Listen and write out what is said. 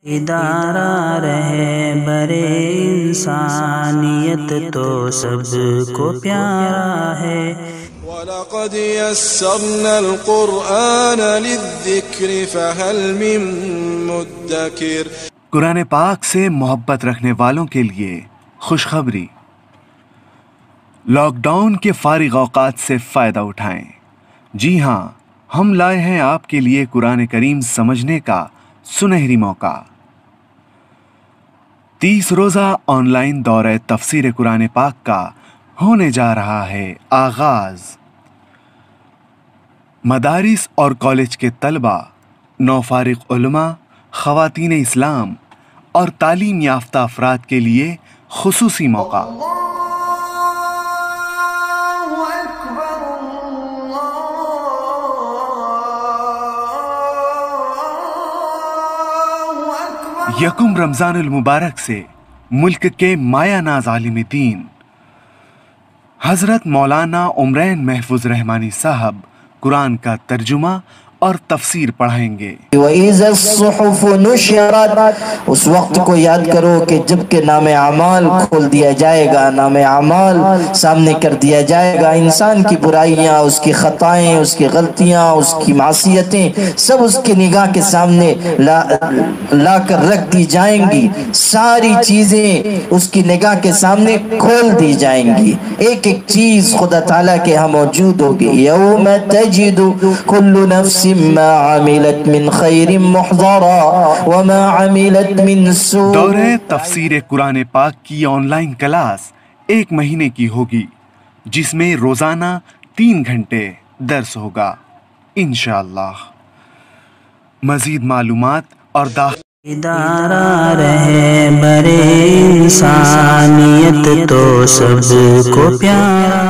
ادارہ رہے برے انسانیت تو سب کو پیارا ہے۔ وَلَقَدْ يَسَّرْنَا الْقُرْآنَ لِلذِّكْرِ فَهَلْ مِن مُدَّكِرٍ۔ قرآن پاک سے محبت رکھنے والوں کے لیے خوشخبری۔ لاک ڈاؤن کے فارغ اوقات سے فائدہ اٹھائیں۔ جی ہاں، ہم لائے ہیں آپ کے لیے قرآن کریم سمجھنے کا سنہری موقع۔ 30 روزہ آن لائن دورہ تفسیر قرآن پاک کا ہونے جا رہا ہے آغاز۔ مدارس اور کالج کے طلبہ، نوفارغ علماء، خواتین اسلام اور تعلیم یافتہ افراد کے لیے خصوصی موقع۔ یکم رمضان المبارک سے ملک کے مایہ ناز عالم دین حضرت مولانا عمرین محفوظ رحمانی صاحب قرآن کا ترجمہ اور تفسیر پڑھائیں گے۔ وَإِذَا الصُّحُفُ نُشِرَتْ، اس وقت کو یاد کرو کہ جب کہ نام اعمال کھول دیا جائے گا، نام اعمال سامنے کر دیا جائے گا، انسان کی برائیاں، اس کی خطائیں، اس کی غلطیاں، اس کی معصیتیں سب اس کی نگاہ کے سامنے لا کر رکھ دی جائیں گی۔ ساری چیزیں اس کی نگاہ کے سامنے کھول دی جائیں گی، ایک ایک چیز خدا تعالیٰ کے ہاں موجود ہوگی۔ یوم تجد کل نفس ما عملت من خیر محضرا وما عملت من سوء۔ دورہ تفسیر قرآن پاک کی آن لائن کلاس 1 مہینے کی ہوگی، جس میں روزانہ 3 گھنٹے درس ہوگا انشاءاللہ۔ مزید معلومات اور ادارہ رہے برے انسانیت تو سب کو پیارا